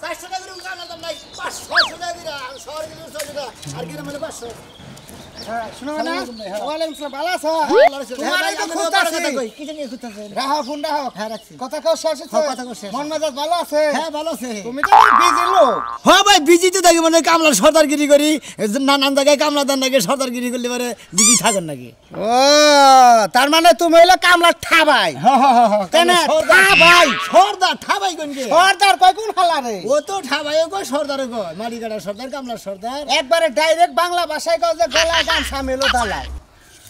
500 টাকা করে কামলা দাম নাই 500 টাকা দিরা শহর গেলে 600 টাকা আর কি মানে 500 হ্যাঁ শুনো না ওয়ালাইকুম আসসালাম ভালো আছো তোমার এই তো কথা কই কি জানি খুঁজতাছেন রাহা ফোন রাহা হ্যাঁ রাখছি কথা কও শেষ হচ্ছে কথা কও শেষ মন মেজাজ ভালো আছে হ্যাঁ ভালো আছে তুমি তো বিজি লোক হ্যাঁ ভাই বিজি তো থাকি মানে কামলার সর্দারগিরি করি নানান জায়গায় কামলা দান নাকি সর্দারগিরি করলে পারে বিজি থাকেন নাকি ও তার মানে তুমি হইলো কামলা ঠাবাই হ্যাঁ হ্যাঁ হ্যাঁ কেনে ঠাবাই সর্দার ঠাবাই কোন কে সর্দার কই কোন হালারে ও তো ঠাবাই কই সর্দার কই মারিকাটার সর্দার কামলার সর্দার একবারে ডাইরেক্ট বাংলা ভাষায় কও যে গলা গান সামেলো দালাই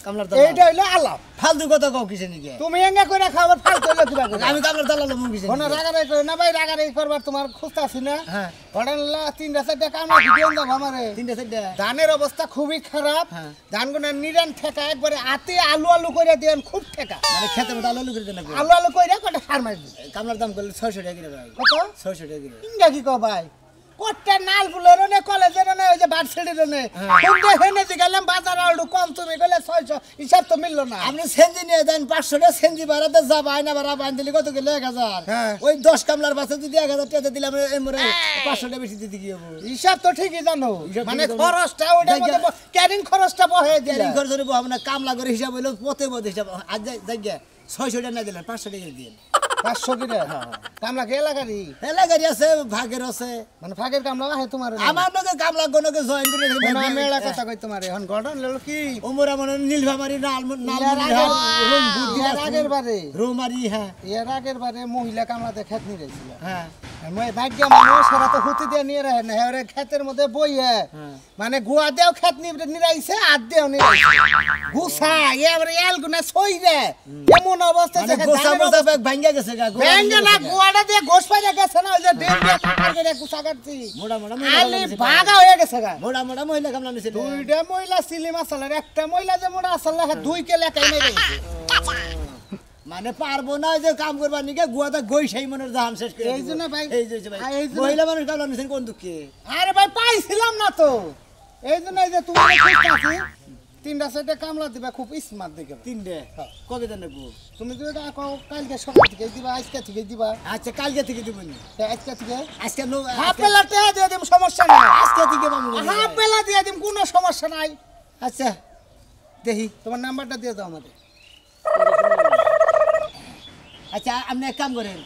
কামলার এইটা হইলো আলাপ ফালতু কথা কও কিসে নিকে তুমি এঙ্গা কইরা খাবার ফালতু হইলো কিবা করে আমি কামলার দালাল মু কিসে কোন রাগারাই কই না ভাই রাগারাই করবার তোমার খুঁজতাছি না হ্যাঁ পড়ানলা 3-4টা কামলা ভিডিও দাও আমারে 3টা ধানের অবস্থা খুবই খারাপ হ্যাঁ। ধানগুলো নিরান ঠেকা একবারে আতে আলু আলু করে দেন খুব ঠেকা মানে খেতে মতো আলু করে দেন আলু আলু করে কটা হার মারি দিই কামলার দাম করলে 600 টাকা কিলো ভাই কত 600 টাকা কিলো ইঙ্গা কি কও ভাই কোটটা নাল ফুলের নে কলেজের নে ওই যে বারসেডির নে কোনটা হেনে দি গেলাম বাজার আলু কম তুমি গেলে 600 হিসাব তো মিললো না আপনি সেনজি নিয়ে দেন 500 টাকা সেনজি বাড়াতে যাব আইনা বাড়া বান দিলে কত কিলো 1000 হ্যাঁ। ওই 10 কামলার বাসে যদি 1000 টাকা দিলাম এমরে 500 টাকা বেশি দিতে কি হবে হিসাব তো ঠিকই জানো হিসাব মানে ঠিকই জানো। খরচটা ওইটার মধ্যে ক্যারিং খরচটা বহে ক্যারিং দিলা খরচ হইব আমরা কামলা করে হিসাব হইলো পথে পথে হিসাব আজ যাই 600 টাকা না দিলেন 500 টাকা দিন 500 কিরে কামলা কে লাগারি এলাকারি আছে ভাগের আছে মানে ফাগের কামলা আহে তোমার আমার লগে কামলা গনকে জয়েন করে না মেলা কথা কই তোমার এখন গঠন ললো কি ওমরা মনে নীলভামারি নাল এর আগের বারে রোমারি হ্যাঁ এর আগের বারে মহিলা কামলা দেখাত নিয়ে গেছিল হ্যাঁ মই ভাগ্য মানুষ সারা তো হুতি দিয়ে নিয়ে রাখে না এবারে ক্ষেতের মধ্যে বইয়ে মানে গুয়া দেও ক্ষেত নিরাইছে আর দেও নিরাইছে গুসা এবারে এল গুনা সই রে এমন অবস্থা মানে যে গোসা মোসা ব্যাগ ভাঙ্গা গেছে গা ব্যাঙ্গে না গুয়াটা দিয়ে গোস পাইয়া গেছে না ওই যে ডেম দিয়ে কাটার করে গুসা কাটছি মোড়া মোড়া আলি ভাগা হয়ে গেছে গা মোড়া মোড়া মহিলা কামলা নিছে দুইটা মহিলা সিলিম আসালের একটা মহিলা যে মোড়া আসাল না দুই কে লেখাই নাই গেছে মানে পারবো না যে কাম করবার নিকে গুয়াটা গই সেই মনের জাহান শেষ করে এই জন্য ভাই এই যে ভাই এই জন্য- মহিলা মানুষ কামলা নিছেন কোন দুঃখে আরে ভাই পাইছিলাম না তো এই জন্য এই যে তোমার খুঁজতাছি 3-4টা কামলা দিবা খুব স্মার্ট দেখে 3টে কবে দেন গো তুমি যদি কও কালকে সকাল থেকে দিবা আজকে থেকে দিবা আচ্ছা কালকে থেকে দিবনি আজকে থেকে আজকে নো হাফ বেলাতে দিয়ে দিম সমস্যা নাই আজকে থেকে মামু হাফ বেলা দিয়ে দিম কোনো সমস্যা নাই আচ্ছা দেখি তোমার নাম্বারটা দিয়ে দাও আমাদের আচ্ছা আপনি এক কাম করেন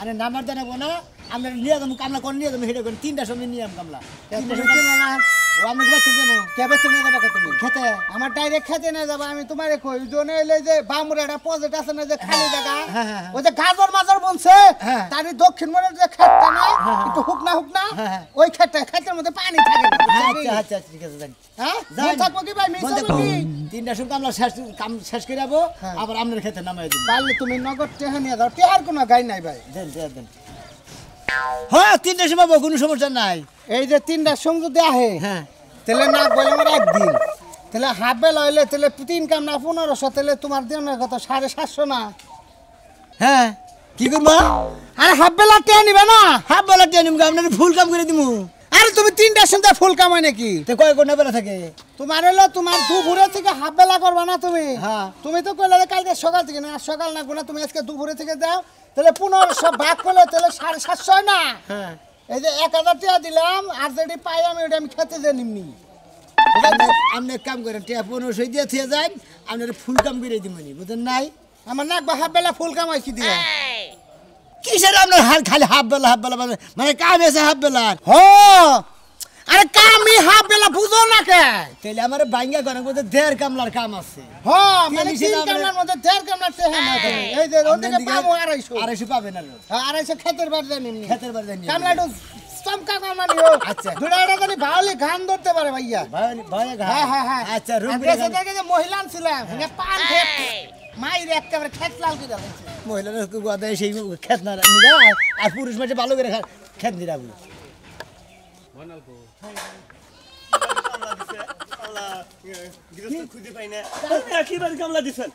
আরে নাম্বার জানাবো না আমরা নিয়ে যাবো কামলা কোন নিয়ে যাবো হেঁটে করেন 3টার সময় নিয়ে যাবো কামলা 3টার সময় ও আপনি বাচ্চা দেবো কেবে তুমি যাবা তুমি খেতে আমার ডাইরেক্ট খেতে না যাবা আমি তোমারে কই জনে এলে যে বামুর একটা প্রজেক্ট আছে না যে খালি জায়গা হ্যাঁ, হ্যাঁ, ওই যে গাজর মাজার বলছে হ্যাঁ। তারই দক্ষিণ মনের যে খেতটা না একটু হুকনা হ্যাঁ। ওই খেতের মধ্যে পানি থাকে না আচ্ছা আচ্ছা ঠিক আছে যান হ্যাঁ যান। মন থাকবো কি ভাই মিস বলতে হবে কি 3টার সময় কামলা কাম শেষ করে যাবো হ্যাঁ। আবার আপনার খেতে নামাই দিন পারলে তুমি নগদ টেহা নিয়ে যাও টেহার কোনো গাই নাই ভাই দেন দেন দেন হ্যাঁ 3টার সময় পাবো, কোনো সমস্যা নাই এই যে 3টার সঙ্গে যদি আহে হ্যাঁ তাহলে না বলে আমার একদিন তাহলে হাফ বেলা হইলে তাহলে 3 কাম না 1500 তাহলে তোমার দিনের কত 750 না হ্যাঁ কি করবো আরে হাফ বেলা টেহা নিবে না হাফ বেলা টেনিম আপনার ফুল কাম করে দিমু আরে তুমি 3টার সঙ্গে ফুল কামাই নাকি তো কয় কোন বেলা থাকে তোমার হলো তোমার দুপুরে থেকে হাফ বেলা করবা না তুমি হ্যাঁ। তুমি তো কইলে যে কালকে সকাল থেকে না সকাল না গুনা তুমি আজকে দুপুরে থেকে দাও তাহলে 1500 ভাগ করলে তাহলে 750 হয় না হ্যাঁ এই যে 1000 টাকা দিলাম আর যেটি পাই আমি ওটা আমি খেতে যে নিমনি আপনি এক কাম করেন টিয়া 1500 দিয়ে থিয়ে যান আপনার ফুল কাম করে দিমনি বুঝেন নাই আমার না হাফ বেলা ফুল কামাই কি দিয়া কিসের আপনার খালি হাফ বেলা মানে কাম এসে হাফ বেলা হ আরে কামি হাফ বেলা বুঝো না কে তাহলে আমার বাঙ্গা ঘরের মধ্যে 1.5 কামলার কাম আছে হ মানে তিন 3 কামলার মধ্যে 1.5 কামলার টেহা না তুমি। এই যে ওদিকে পাবো 250 250 পাবেন আর 250 খেতের বাড়ি জানি খেতের বাড়ি জানি কামলা একটু চমকা কামানিও আচ্ছা। দুটা এটা জানি ভাওলি গান ধরতে পারে ভাইয়া ভাই ভাই হ্যাঁ হ্যাঁ হ্যাঁ আচ্ছা রুম আর দেশে থেকে যে মহিলা ছিলাম হ্যাঁ পান খেত মাইরে একেবারে খেত লাল করে দিয়েছে মহিলারা গোয়াতে সেই খেত না নিরা আর পুরুষ মাঝে ভালো করে খেত নিরা আল্লাহ গৃহস্থ খুঁজে পাই না একইবার কামলা দিছেন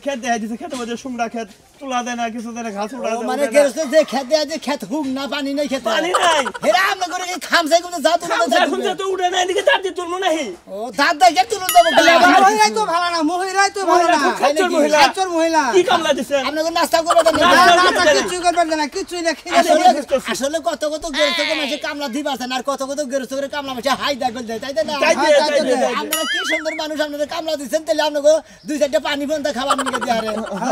খেত দেখা দিছে খেতের মধ্যে সুমড়া খেত তুলা দেয় না কিছু দেয় না ঘাস উড়া মানে গেরস্ত যে খেত দেয়া যে খেত হুক না পানি নাই খেত পানি নাই হেরা আমরা করে খামসাই করে যা তুলতে এখন তো উড়ে নাই দিকে তার দিয়ে তুলবো নাহি ও দাঁত দেখে তুলুন দেবো মহিলাই তো ভালো না মহিলাই তো ভালো না খাচ্চর মহিলা খাচ্চর মহিলা কি কামলা দিছেন আপনাকে নাস্তা করে দেন কিছু করবেন না কিছুই না খেয়ে আসলে কত কত গেরস্ত করে মাসে কামলা দিবা আছেন আর কত কত গেরস্ত করে কামলা মাসে হাই দাগল দেয় তাই না আপনারা কি সুন্দর মানুষ আপনারা কামলা দিচ্ছেন তাহলে আপনাকে দুই চারটা পানি বন্ধ খাবার নিয়ে দিয়ে আরে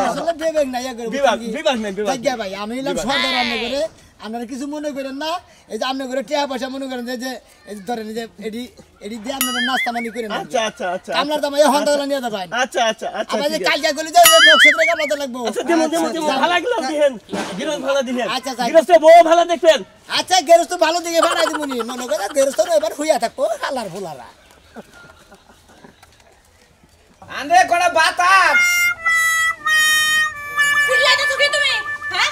আসলে বেবেক নাই বিভাগ নাই বিভাগ ভাই আমি এলাম সর্দার রান্না করে আপনারা কিছু মনে করেন না এই যে আপনার করে টাকা পয়সা মনে করেন যে এই ধরেন যে এডি দিয়ে আপনারা নাস্তা মানি করেন আচ্ছা আচ্ছা আচ্ছা কামলার দাম এই হন্দালা নিয়ে যাবেন আচ্ছা আচ্ছা আচ্ছা আবার যে কালকে গলি যে লোক সেটা কামলাতে লাগবো আচ্ছা দেমো ভালো লাগলো দিবেন গিরস ভালো দিবেন আচ্ছা গিরস বউ ভালো দেখবেন আচ্ছা গেরস্ত ভালো দিকে বানাই দিমুনি মনে করে গেরস্ত এবার হইয়া থাকবো হালার ফুলারা আন্দে কোন বাতাস চিল্লাইতেছো কি তুমি হ্যাঁ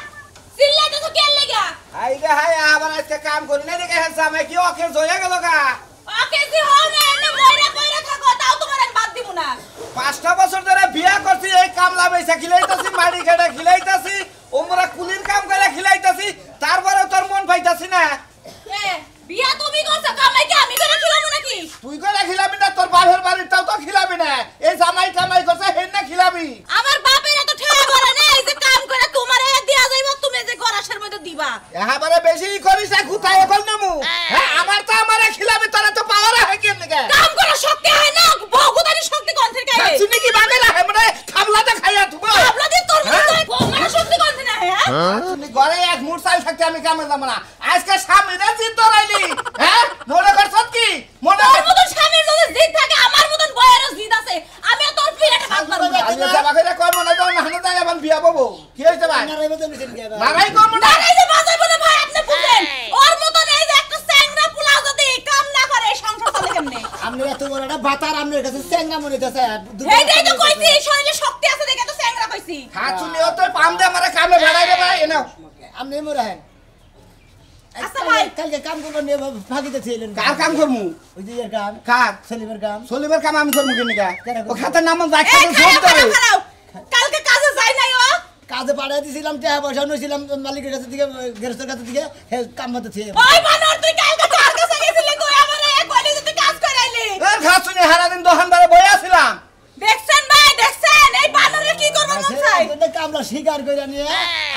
চিল্লাইতেছো কি এর লাগা আই রে হাই আবার আজকে কাম করি না দেখে হ্যাঁ সামনে কি ওকে জয়া গেল গা ওকে জি হও না এনে মইরা কইরা থাকো তাও তোমার আমি বাদ দিব না 5টা বছর ধরে বিয়া করছি এই কামলা বেচা খিলাইতাছি মাটি কাটা খিলাইতাছি ওমরা কুলির কাম করে খিলাইতাছি তারপরে তোর মন পাইতাছি না এ বিয়া তুমি করছো কামাই কি আমি করে খিলাবো নাকি তুই করে খিলাবি না তোর বাপের বাড়িটাও তো খিলাবি না এই জামাই কামাই করছে হেন না খিলাবি আমার বাপের এত ঠেলা করে না এই যে কাম করে তোমারে দিয়া যাইবো তুমি যে গরাসের মধ্যে দিবা এবারে বেশি করিস না কুতায় এখন নামু হ্যাঁ আমার তো আমারে খিলাবি তোরা তো পাওয়ার হয় কেন লাগে কাম করার শক্তি হয় না বহুদারি শক্তি কোন থেকে আইবে শুনি কি বাগে না হেমরে খাবলাতে খাইয়া তুই আপলা দি তোর মধ্যে মানে শক্তি কোন থেকে হ্যাঁ তুমি ঘরে এক মুরসাল থাকতে আমি কামে যাব না আজকে স্বামীরা জিত ধরাইলি হ্যাঁ মনে করছত কি মনে তোর মতন স্বামীর যদি জিদ থাকে আমার মতন বয়েরও জিদ আছে আমি তোর পিরাটা ভাত মারবো না আমি যাবা করে কর্ম না যাও না হানে যাই এখন বিয়া বাবু কি হইছে ভাই নারাই কর্ম না এই যে বাজাইবো না ভাই আপনি বুঝেন ওর মতন এই যে একটা স্যাংরা পোলা যদি কাম না করে সংসার চলে কেমনে আপনি এত বড় একটা বাতার আপনার কাছে চেঙ্গা মনে হইতাছে এইটাই তো কইছি শরীরে শক্তি আছে দেখে তো স্যাংরা কইছি হাত চুলিও তো পাম দে আমারে কামে ভেড়াই রে ভাই এনাও আপনি মরে হেন আচ্ছা ভাই কালকে কাম করবেন নিয়ে ফাঁকিতে ছিলেন কার কাম করমু ওই যে এর কাম কার সেলিমের কাম সলিমের কাম আমি করমু কেন কেন? ও খাতার নাম যাই এই খাতে সব ধরে খারাপ কালকে কাজে যাই নাই ও কাজে পাঠিয়ে দিয়েছিলাম টাকা পয়সা নিয়েছিলাম মালিকের কাছে থেকে গেরস্তের কাছে থেকে কাম মতো ছিল ওই বানর তুই কালকে কার কাছে গেছিলি কই আমারে এক কইলি যে তুই কাজ করাইলি এর খাত শুনে হারা দিন দোকানদারে বই আছিলাম দেখছেন ভাই দেখছেন এই বানরে কি করব মন চাই কামলা স্বীকার করে নিয়ে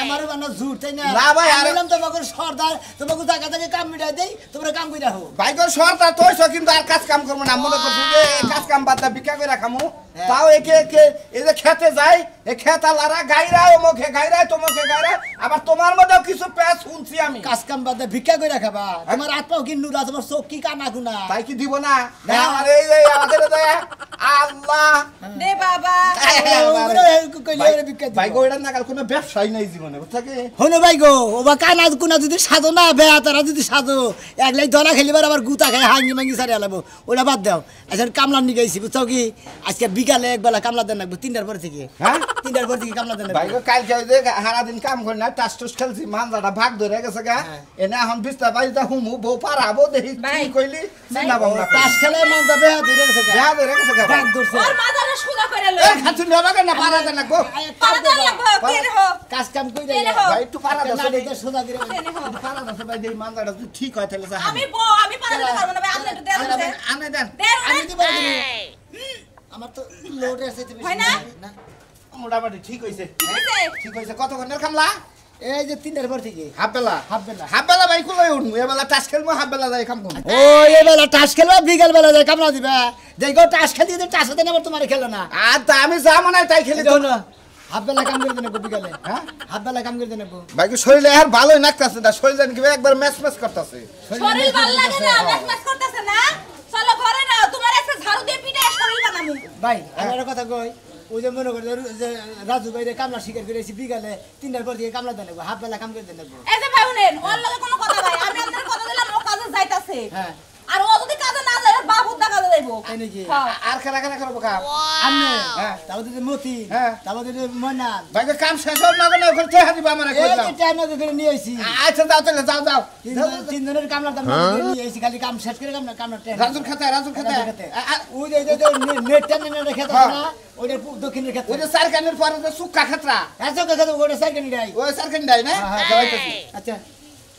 আমারও বানা জুট তাই না না ভাই, আরে- বললাম তোমাকে সর্দার তোমাকে জায়গা থেকে কাম মিটাই দেই তোমরা কাম করে রাখো বাইকর সরতা তোইছ কিন্তু আর কাজ কাম করব না মনে করছ যে এই কাজ কাম বাদ বিকা করে রাখামু তাও একে একে এই যে খেতে যাই এই খেতা লারা গাইরা ও মুখে গাইরা তোমাকে গাইরা আবার তোমার মধ্যেও কিছু প্যাচ শুনছি আমি কাজ কাম বাদে ভিক্ষা করে রাখাবা তোমার আত্মাও কি নুরা তোমার চোখ কি কানা গুনা তাই কি দিব না না আমার এই যে আমাদের দয়া আল্লাহ দে বাবা ভাই গো এটা না কাল কোনো ব্যবসাই নাই জীবনে বুঝছ কি হনো ভাই গো ওবা কানা কুনা যদি সাজো না বেয়া তারা যদি সাজো একলাই ধরা খেলিবার আবার গুতা খাই হাঙ্গি মাঙ্গি সারি আলাবো ওটা বাদ দাও আচ্ছা কামলা নিয়ে গেছি বুঝছো কি আজকে বিকালে একবেলা কামলা দেন রাখবো 3টার পর থেকে হ্যাঁ 3টার পর থেকে কামলা দেন ভাই গো কালকে ওই যে সারা দিন কাম করি না টাস টুস খেলছি মানজাটা ভাগ ধরে গেছে গা এনে এখন বিস্তা বাড়িতে হুমু বউ পারাবো দেখি কি কইলি চিন্তা ভাবনা তাস খেলে মন যাবে ধরে গেছে যা ধরে গেছে গা ভাগ ধরছে ওর মাথাটা সুদা করে লই এই খাতুন নেবা না পারা দেন না গো পারদা লাগবো কে রে হো কাজ কাম কই কে রে হো ভাই একটু পারা দাও না সোজা করে কে রে হো পারা দাও ভাই দেই মানজাটা যদি ঠিক হয় তাহলে যা আমি পারদা পারবো না ভাই আপনি একটু দেন দেন আনে দেন দেন আমি দিতে পারি আমার তো লোড আছে তুমি হয় না? না মোটামুটি ঠিক হইছে হইছে? ঠিক হইছে কতক্ষণের খামলা এই যে 3টার পর থেকে হাফ বেলা হাফ বেলা হাফ বেলা ভাই কুলাই উঠমু এবেলা টাস খেলমু হাফ বেলা যাই কাম করমু ও এই বেলা টাস খেলবা বিকাল বেলা যায় কামলা দিবা দেখো টাস খেলতে দিতে টাস হতে না আবার তোমার খেলো না আর তা আমি যা মনে হয় তাই খেলি তো দেখো না হাফ বেলা কাম করে দেন বিকালে হ্যাঁ হাফ বেলা কাম করে দেন ভাই কি শরীরে আর ভালোই লাগতাছে না শরীর জানি কি একবার ম্যাচ ম্যাচ করতেছে শরীর ভাল লাগে না ম্যাচ করতেছে না চলো ঘরে না তোমার একটা ঝাড়ু দিয়ে পিঠে শরীর বানামু ভাই আমি একটা কথা কই ওই যে মনে করে যে রাজু ভাইরে কামলা শিকার করেছি বিকালে 3টার পর থেকে কামলা দেন হাফ বেলা কাম করে দেন এই যে ভাই শুনেন ওর লগে কোনো কথা ভাই আমি আপনার কথা দিলাম ও কাজে যাইতাছে হ্যাঁ আর ও যদি কাজে না যায় ওর বাপুর দেখা যাইবো তাই নাকি? হ্যাঁ। আর খেলা খেলা করবো কাম আমনে হ্যাঁ। তারপর দিতে মতি হ্যাঁ। তারপর দিতে ময়নান ভাই কাম শেষ হল না কেন ওখানে ঠেহা দিবা আমার এই কইলাম যে টাইম না করে নিয়ে আইছি আচ্ছা যাও তাহলে যাও যাও তিন জনের কামলার দাম নিয়ে আইছি খালি কাম শেষ করে কামলা টাইম রাজুর খাতে ওই যে নেট টাইম না রেখে দাও না ওইটা দক্ষিণের ওই ক্ষেত্রে যে চার কানের পরে যে সুক্কা খাতরা এত কথা ওটা সাইকেল নিয়ে আই ওই চার কান দেয় না হ্যাঁ যাইতেছি আচ্ছা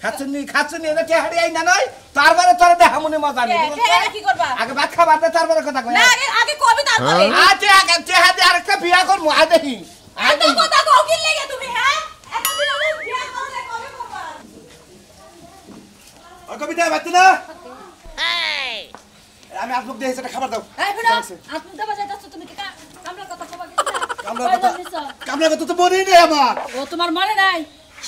খাচ্ছুনি এটা ঠেহাড়ি আই না নয় তারপরে তোরে দেখা মনে মজা নেই কি করবা আগে ভাত খাবার দে তারপরে কথা কই না আগে কবি তারপরে আচ্ছা আগে ঠেহাড়ি আরেকটা বিয়া করবো আ দেখি এত কথা কও কি লাগে তুমি হ্যাঁ এতদিন আমি বিয়া করলে কবে করবা ও কবিতা বাতি না আমি আপনাকে দিয়ে সেটা খাবার দাও এই বিনা আপনি দেবা যাইতাছ তুমি কি কামলার কথা কবা গেছিলা কামলা কথা তো মনেই নেই আমার ও তোমার মনে নাই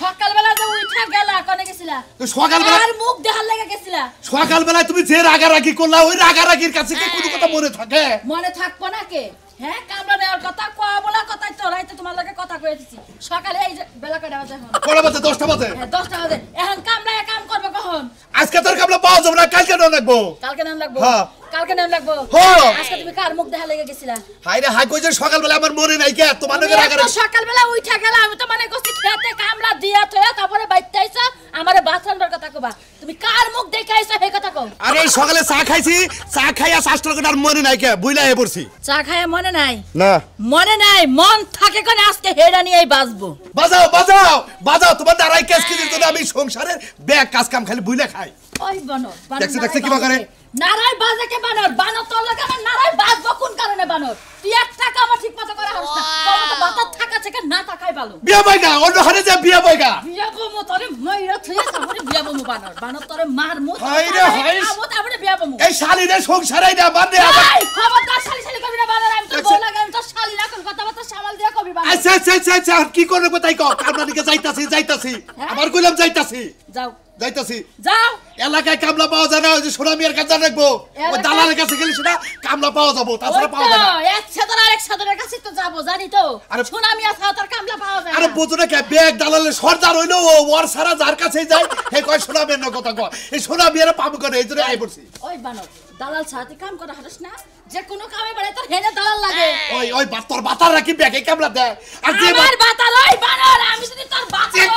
সকালবেলা যে উঠা গেলা কোনে গেছিলা তো সকালবেলা আর মুখ দেখার লাগা গেছিলা সকালবেলায় তুমি যে রাগারাগি করলা ওই রাগারাগির কাছে কি কোনো কথা মনে থাকে মনে থাকবো না কে হ্যাঁ কামলা নেওয়ার কথা কোয়া বলা কথা তো রাইতে তোমার লাগে কথা কই দিছি সকালে এই যে বেলা কয়টা বাজে এখন কটা বাজে 10টা বাজে হ্যাঁ 10টা বাজে এখন কামলা কাম করবে কখন আজকে তোর কামলা পাওয়া যাবে না কালকে না লাগবো কালকে নাম লাগবো হ্যাঁ। কালকে নাম লাগবো হ্যাঁ। আজকে তুমি কার মুখ দেখা লাগা গেছিলা হাই রে হাই কই যে সকালবেলা আমার মনে নাই কে তোমার নাকি তুমি এত রাগারাগি সকালবেলা উঠা গেলা আমি তো মানে কইছি খেতে কামলা দিয়া থয়া তারপরে বাইতে আইছো আমারে বাথরুমের কথা কবা তুমি কার মুখ দেখে আইছো সেই কথা কও আরে সকালে চা খাইছি চা খাইয়া শাস্ত্র কটার মনে নাই কে বুইলা হে পড়ছি চা খায়া মনে নাই না মনে নাই মন থাকে কোনে আজকে হেডা নিয়েই বাঁচবো বাজাও বাজাও বাজাও তোমার দাঁড়াই কেস কি দিতে আমি সংসারের ব্যাগ কাজ কাম খালি বুইলা খাই ওই বানর দেখছি কিবা করে নারাই বাজে কে বানর বানর তোর লাগে আমার নারাই বাজবো কোন কারণে বানর তুই একটা কাম ঠিক মতো করা হস না তোর মতো বাতা থাকা থেকে না থাকাই ভালো বিয়া বইগা অন্য হারে যা বিয়া বইগা বিয়া বমু তোরে মাইরা থইয়া তারপরে বিয়া বমু বানর বানর তোরে মার মু হাই রে হাই। তারপরে বিয়া বমু এই শালিরে সংসারে না বাদে এই খবরদার শালি শালি কবি না বানর আমি তো বল লাগে আমি তো শালি না কোন কথা বাতা সামাল দিয়া কবি বানর আচ্ছা আচ্ছা আচ্ছা আচ্ছা কি করব তাই কও কামলা দিকে যাইতাছি আবার কইলাম যাইতাছি যাও যাইতাছি যাও এলাকায় কামলা পাওয়া যায় না ওই যে সোনা মিয়ার কাছে রাখবো ওই দালালের কাছে গেলে সেটা কামলা পাওয়া যাবো তাছাড়া পাওয়া যায় না এক সাদর আরেক সাদরের কাছে তো যাবো জানি তো আরে সুনামি আছে তার কামলা পাওয়া যায় আরে না। বোঝো না কে ব্যাগ দালালের সর্দার হইলো ও ওর সারা যার কাছে যায় হে কয় সোনা মিয়ার না কথা কয় এই সোনা মিয়ার পাবো করে এই জন্য আই পড়ছি ওই বানর দালাল সাথে কাম করা হারস না যে কোনো কামে বাড়ে তোর হেনে দালাল লাগে ওই ওই তোর বাতার রাখি ব্যাগে কামলা দেয় আর যে আমার বাতাল ওই বানর আমি যদি তোর বাতাল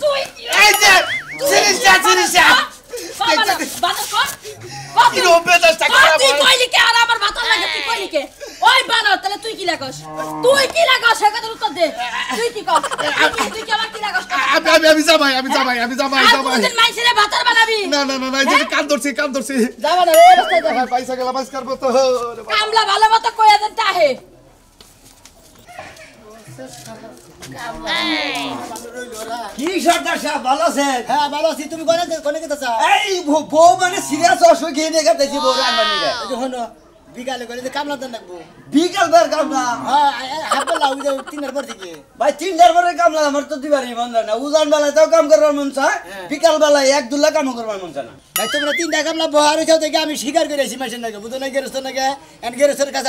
তুই এই যে সিরিজা বানর কর কি রোবে দশটা তুই কইলি কে আর আমার বাতাল লাগে তুই কইলি কে ওই বানর তাহলে তুই কি লাগস সে কথা উত্তর দে তুই কি কর তুই কি আমার কি লাগস আমি যাবাই আর কোনদিন মাইছেরে বাতার বানাবি না এই যে কান ধরছি যাবা না রে রাস্তায় যাবা পয়সা গেলা বাস করবো তো কামলা ভালো মতো কইয়া দেন তাহে কি সর্দার সাহেব ভালো আছেন হ্যাঁ ভালো আছি তুমি কোনে গেতেছ এই বউ মানে সিরিয়াস অসুখ এনে গেতেছি বউ রান্না নিয়ে হনো বিকালে করে কামলা দেন রাখবো বিকাল বের কামলা হ্যাঁ হাবলা ওই যে 3 পর থেকে ভাই 3টার পরে কামলা আমার তো দিবারই মন যায় না উজান বেলায় তাও কাম করবার মন চায় বিকাল বেলায় এক দুলা কাম করবার মন চায় না ভাই তোমরা 3টা কামলা বহার হইছো থেকে আমি স্বীকার করেছি মাসের নাকি বুঝো না গেরস্ত নাকি এন গেরস্তের কাছে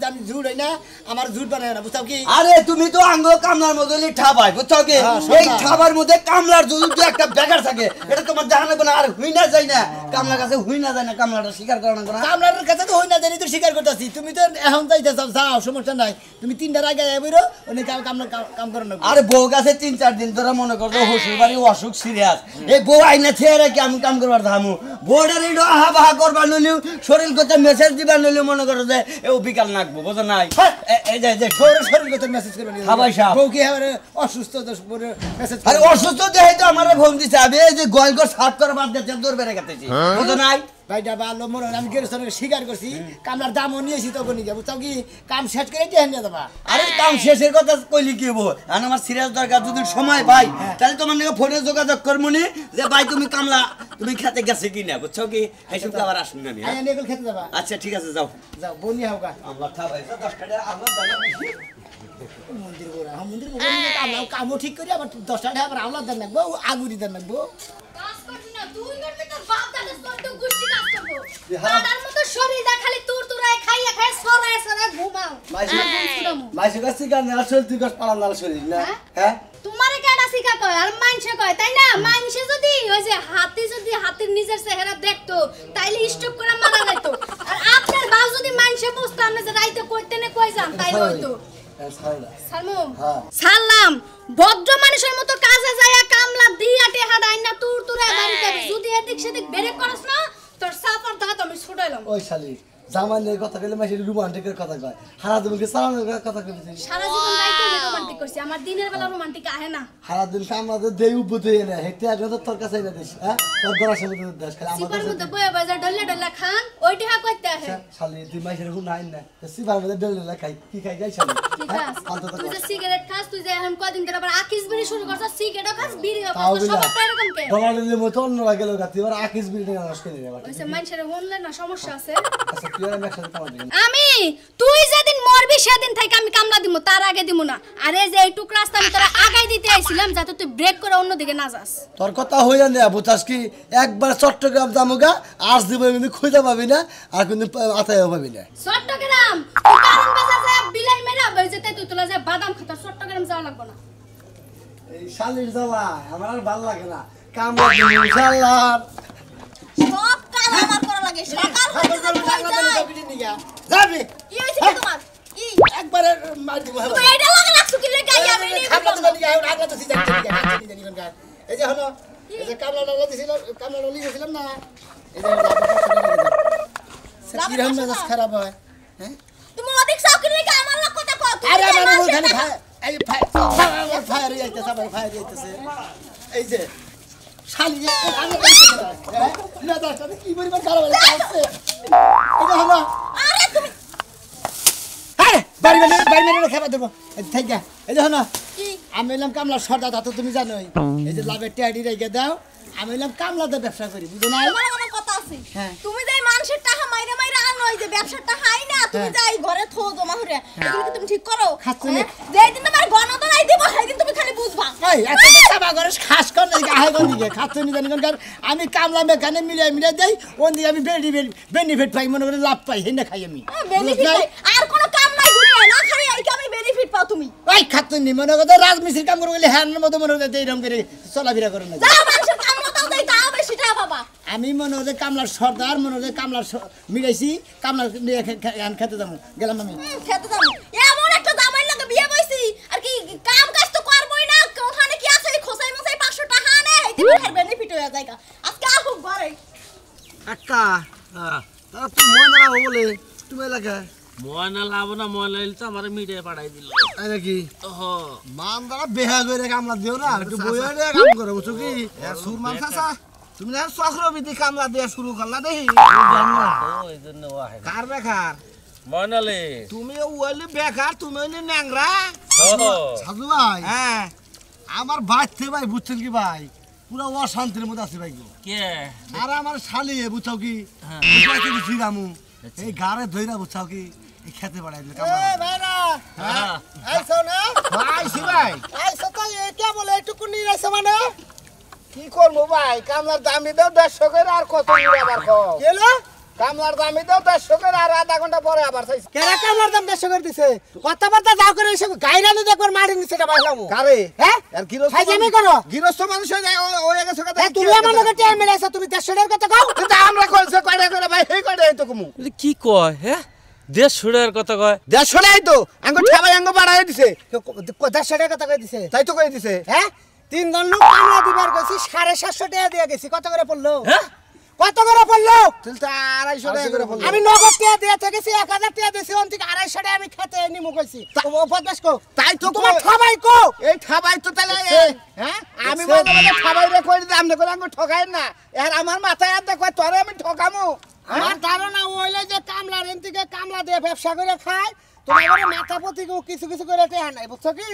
আমি ঝুট হই না আমার ঝুট বানায় না বুঝছো কি আরে তুমি তো আঙ্গ কামলার মধ্যে ঠাবাই বুঝছো কি এই ঠাবার মধ্যে কামলার যদি একটা বেকার থাকে এটা তোমার জানা না আর হুই না যায় না কামলার কাছে হুই না যায় না কামলাটা স্বীকার করো না কামলার কাছে তো হই না জানি তো স্বীকার করতেছি তুমি তো এখন যাইতেছ যাও সমস্যা নাই তুমি 3টার আগে আইবো উনি কাম করো না আরে বউ কাছে 3-4 দিন ধরে মনে করছো হসুর বাড়ি অসুখ সিরিয়াস এই বউ আইনা থেয়ে রেখে আমি কাম করবার ধামু বউটার এই আহা বাহা করবার নইলেও শরীর করতে মেসেজ দিবার নইলেও মনে করো যে ও বিকাল নাকবো বোঝো নাই এই যে শরীর কথা মেসেজ করবে হ্যাঁ ভাই সাহেব। বউ কি হবে অসুস্থ মেসেজ আরে অসুস্থ দেহে তো আমার ফোন দিছে আমি এই যে গোয়াল ঘর সাফ করা বাদ দিতে দৌড় বেড়ে গেতেছি বোঝো নাই ভাইটা ভালো মনে হয় আমি গেরস্তের স্বীকার করছি কামলার দামও নিয়েছি তখন নিয়ে বুঝছো কি কাম শেষ করে টেনে নিয়ে যাবা আরে কাম শেষের কথা কইলি কি হবো আর আমার সিরিয়াস দরকার যদি সময় পাই তাহলে তোমার নাকি ফোনে যোগাযোগ করবো নি যে ভাই তুমি কামলা তুমি খেতে গেছে কিনা বুঝছো কি এইসব আবার আসুন আমি আইয়া নিয়ে খেতে যাবা আচ্ছা ঠিক আছে যাও যাও বনি হোকা আমরা খাবাই 10 টাকা আমরা দানা বেশি মন্দির গোড়া মন্দির গোড়া কামলা কামও ঠিক করি আবার 10 টাকা আবার আমলা দেন রাখবো আগুরি দেন রাখবো কাজ করবি না তুই করবি তোর বাপ দাদা তোর তো গুষ্টি কাজ করবো দাদার মতো শরীর দা খালি তুরতুরায় খাইয়া খায় সরায় ঘুমাও মাইসে কাছে গান আসল তুই কাছ পালা নাল শরীর না হ্যাঁ তোমারে কেডা শিখা কয় আর মাইনসে কয় তাই না মাইনসে যদি ওই যে হাতি যদি হাতির নিজের চেহারা দেখতো তাইলে স্টক করে মারা যেত তাও যদি মানুষে বুঝতাম না যে রাইতে কইতে না কই যান তাই হইতো সালমু সালাম ভদ্র মানুষের মতো কাজে যায়া কামলা দিয়া টেহা ডাইন না তুর তুরে বাড়িতে যদি এদিক সেদিক বেরে করছ না তোর সাফার দাঁত আমি ছুটাইলাম ওই শালি জামাইনের কথা কইলে মাসি রোমান্টিকের কথা কয় হারা দিনকে সালামের কথা কইছি সারা জীবন রাইতে রোমান্টিক করছি আমার দিনের বেলা রোমান্টিক আহে না হারা দিন আমাদের দেই উবুতে না হেতে আগে তো তোর কাছে না দিস হ্যাঁ তোর গড়া সামনে দেশ খালি সিপার মধ্যে বয়ে বাজার ডল্লা ডল্লা খান ওই টেহা কইতে আহে শালি তুই মাসির হুন আইন না সিপার মধ্যে ডলে খাই কি খাই যাই শালি ঠিক আছে তুই যে সিগারেট খাস তুই যে এখন কদিন ধরে আবার আকিস বিড়ি শুরু করছস সিগারেটও খাস বিড়িও খাস সব এরকম কে ডলারের মতো অন্য লাগেল গাতি এবার আকিস বিড়ি নষ্ট করে দেবা ওইসব মানুষের হনলে না সমস্যা আছে আচ্ছা তুই আর একসাথে পাওয়া দিবি আমি তুই যেদিন মরবি সেদিন থেকে আমি কামলা দিমু তার আগে দিমু না আরে যে এই টুকরা রাস্তা আমি তোরা আগাই দিতে আইছিলাম যাতে তুই ব্রেক করে অন্যদিকে না যাস তোর কথা হইয়া না বুঝাস কি একবার চট্টগ্রাম যামুগা আজ দিব কিন্তু খুঁজে পাবি না আর কিন্তু আতায়ও পাবি না চট্টগ্রাম তুই কারণ বাজার যায় বিলাই মেরা বই যেতে তুই তোলা যায় বাদাম খাতা চট্টগ্রাম যাওয়া লাগবে না এই শালির জ্বালা আমার আর ভালো লাগে না কামলা দিবি ইনশাআল্লাহ সব কাজ আমার করা লাগে সকাল হইতে যদি কই যাই যাবি কি হইছে কি তোমার কি একবার মার দিব তুমি এইটা লাগা লাগছো কি রে গাই আমি নেই খাবলা তো জানি আগে আগলা তো সিজা জানি কোন গায় এই যে হলো এই যে কামলা লাগলা দিছিল কামলা ললি গেছিলাম না এই যে সাকির আহমেদ খারাপ হয় হ্যাঁ তুমি অধিক চাও কি রে আমার লোক কথা কও আরে আমার ওখানে এই ফায়ার যাইতেছে সবাই ফায়ার যাইতেছে এই যে শালি যে আমি না দাঁড়াতে কি পরিমাণ খারাপ হচ্ছে এই যে হলো আরে তুমি আরে বাড়ি মেরে খাবার দেবো এই যা এই যে হলো কি আমি এলাম কামলা সর্দা তা তো তুমি জানোই এই যে লাভের টিয়াডি রেখে দাও আমি এলাম কামলাতে ব্যবসা করি বুঝো না তোমার কোনো কথা আছে হ্যাঁ। তুমি যে মানুষের টাকা মাইরা মাইরা আনো এই যে ব্যবসাটা হাই না তুমি হ্যাঁ। যাই ঘরে থো জমা হরে এগুলো কি তুমি ঠিক করো খাচ্ছো না? যেই দিন তোমার গণতলাই দিব সেই দিন তুমি খালি বুঝবা এই এত চাবা করে খাস কর না আহে কোন দিকে খাচ্ছো নি জানি কোন কার আমি কামলা মেখানে মিলে দেই ওন দিকে আমি বেনিফিট পাই মনে করে লাভ পাই হেনে খাই আমি বেনিফিট আর কোনো কাম নাই ঘুরে না খালি এই কামে বেনিফিট পাও তুমি ওই খাচ্ছো নি মনে করে রাজমিস্ত্রির কাম করে গেলে হ্যানের মতো মনে করে এইরকম করে চলাফেরা করে না যাও মানুষের কাম মতো দেই তাও বেশি টাকা পাবা আমি মনে হচ্ছে কামলার সর্দার মনে হচ্ছে কামলার মিলাইছি কামলা নিয়ে খেতে যাবো গেলাম আমি খেতে দাও এমন একটা জামাই লাগে বিয়ে বইছি আর কি কাম কাজ তো করবই না ওখানে কি আছে খোসাই মসাই 500 টাকা আনে এই দিনের বেনিফিট হয়ে যায় আজকে আসুক ঘরে কাকা তারা তুই ময়না বলে তুমি এলাকা ময়না লাভ না ময়না লাইলে তো আমার মিডিয়া পাঠাই দিল তাই নাকি হ মান দ্বারা বেহা করে কামলা দিও না একটু বইয়া দিয়ে কাম করে বুঝছো কি সুরমান চাচা তুমি না চক্রবৃদ্ধি কামলা দেওয়া শুরু করলা দেখি ওই জন্য আহে কার বেকার ময়নালে তুমি ওইলি বেকার তুমি ওইলি ন্যাংরা ও সাধু ভাই হ্যাঁ আমার বাড়তে ভাই বুঝছেন কি ভাই পুরো অশান্তির মধ্যে আছে ভাই গো কে আর আমার শালি বুঝছো কি ফিরামু এই গাড়ে ধইরা বুঝছো কি এই খেতে বাড়াই দিলে ভাইরা হ্যাঁ আইছো না আইছি ভাই আইছো তো এটা বলে একটু নিয়ে আইছো মানে কি করবো ভাই কামলার দামি দাও 150 করে আর কত নিয়ে আবার খাও কেলো কামলার দামি দাও 150 করে আর আধা ঘন্টা পরে আবার চাইছি কেরা কামলার দাম 150 করে দিছে কথাবার্তা যাও করে এসে গাইরানি দেখবার মারি নিছে এটা ভাইলামু কারে হ্যাঁ আর গিরস্ত ফাইজামি করো গিরস্ত মানুষ হয়ে যায় ওই গেছে কথা তুমি আমার লগে টাইম মিলাইছো তুমি 150 এর কথা কও তো আমরা কইছে কয়টা করে ভাই এই কয়টা এই তো কমু কি কয় হ্যাঁ দেশ ছুড়ার কথা কয় 150 নাই তো আঙ্গ ঠাবাই আঙ্গ বাড়াই দিছে 150 এর কথা কই দিছে তাই তো কই দিছে হ্যাঁ তিন জন লোক কামলা দিবার কইছি 750 টাকা দিয়া গেছি কত করে পড়লো হ্যাঁ কত করে পড়লো তুই তো 250 টাকা করে পড়লো আমি নগদ টাকা দিয়া গেছি 1000 টাকা দিছি অন থেকে 250 টাকা আমি খেতে নিমু কইছি ও বদমাশ কো তাই তো তোমার ঠাবাই কো এই ঠাবাই তো তাহলে হ্যাঁ আমি বলতে ঠাবাই রে কই দিই আমনে করে আঙ্গ ঠকাই না এর আমার মাথায় আর দেখো তোরে আমি ঠকামু আমার ধারণা হইলো যে কামলার এন থেকে কামলা দিয়ে ব্যবসা করে খায় তোমার মাথা পতি কিছু কিছু করে টেহা নাই বুঝছো কি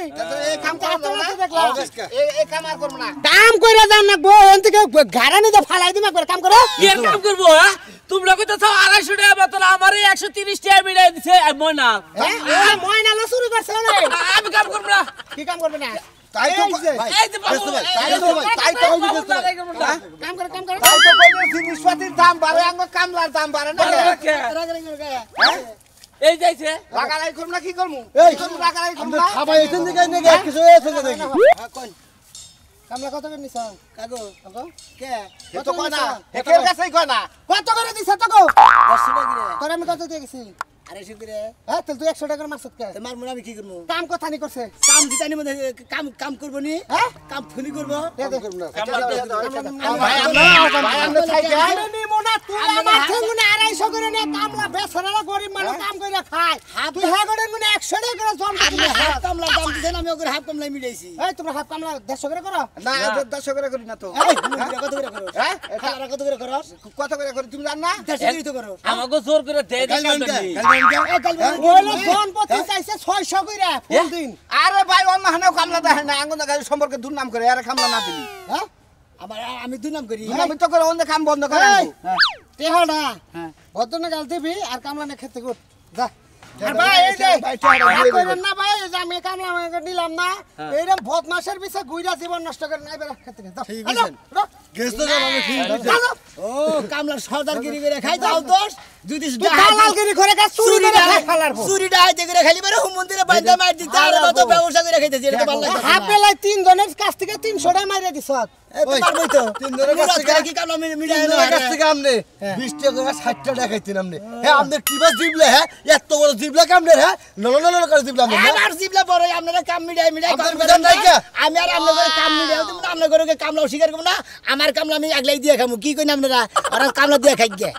এই কাম করতে না দেখলাম এই কাম আর করব না কাম কইরা যান না বউ এন থেকে গাড়ানি দে ফালাই দিমা করে কাম করো কি আর কাম করবো হ্যাঁ তোমরা কইতাছ 250 টাকা বেতন আমারে 130 টাকা মিলাই দিছে ময়না হ্যাঁ ময়না লো চুরি করছ না আমি কাম করব না কি কাম করবে না তাই তো এই যে বাবু তাই তো কাম করো কাম করো তাই তো কই জিনিসপাতির দাম বাড়ে আঙ্গ কামলার দাম বাড়ে না এই যাইছে লাগালাই করব না কি করমু এই লাগালাই করব না খাবাই এখান থেকে নিয়ে কিছু এসে দেখি কামলা কত করে নিছ কাগো কাগো কে এ তো কয় না একের কাছেই কয় না কত করে দিছ তো গো 100 টাকা করে তোর আমি কত দিয়ে গেছি 250 করে হ্যাঁ তুই 100 টাকা মারছত কে তোমার মনে আমি কি করব কাম কথা নি করছে কাম দিতানি মধ্যে কাম কাম করব নি হ্যাঁ কাম ফুলি করব দে দে ভাই আমরা ছাই গায় নি মোনা তুই আমার সঙ্গে 250 করে নে কামলা বেছারা গরিব মানুষ কাম কইরা খায় তুই হ্যাঁ করে গুনে 100 টাকা করে জম আপনি হাফ কামলা দাম দিছেন আমি ওকে হাফ কামলা মিলাইছি এই তোমরা হাফ কামলা 150 করে করো না 10 করে করি না তো এই মুন্ডিরা কত করে করো হ্যাঁ? খালারা কত করে করো কত করে করি তুমি জান না 150 করে তো করো আমাকে জোর করে দেয় না ওইলো জন পতি চাইছে 600 কইরা ফুল দিন আরে ভাই অন্য হানেও কামলা দেয় না আঙ্গুন গাড়ি সম্পর্কে দুর্নাম করে আরে কামলা না দিলি হ্যাঁ আমার আমি দুই নাম করি আমি তো করে অন্য কাম বন্ধ করে এই তেহড়া ভদ্রনা গাল দিবি আর কামলা নে খেতে কর যা আর ভাই এই যে ভাই কইরেন না ভাই এই যে আমি কামলা আমাকে দিলাম না এইরকম বদমাশের পিছে গুইরা জীবন নষ্ট করে নাই বেরা খেতে যাও ঠিক আছে। গেছ তো আমি ঠিক ও কামলার সর্দারগিরি করে খাই দাও দোষ যদি দালালগিরি করে গা চুরি করে খাই ফালার চুরি ডাইতে করে খালি বেরে মন্দিরে বাইন্দা মার দিতে আর কত ব্যবসা করে খাইতেছে এটা তো ভালো লাগে হাফ বেলায় 3 জনের কাছ থেকে 300 টাকা মাইরা দিছত পারবই তো তিন ধরে কাছ থেকে কি কামলা মিলাই না কাছ থেকে আমনে 20 টাকা করে 60 টাকা খাইতেন আমনে হ্যাঁ আমনে কি বাস জিবলে হ্যাঁ এত বড় জিবলে কামনে হ্যাঁ নল করে জিবলে আমনে আমার জিবলা বড় আপনারা কাম মিলাই আপনার করবেন বিধান নাই কে? আমি আর আপনাদের কাম মিলাই তুমি আপনাদের কামলা স্বীকার করব না আমার কামলা আমি আগলাই দিয়ে খামু কি কইন আপনারা আর কামলা দিয়ে খাই গে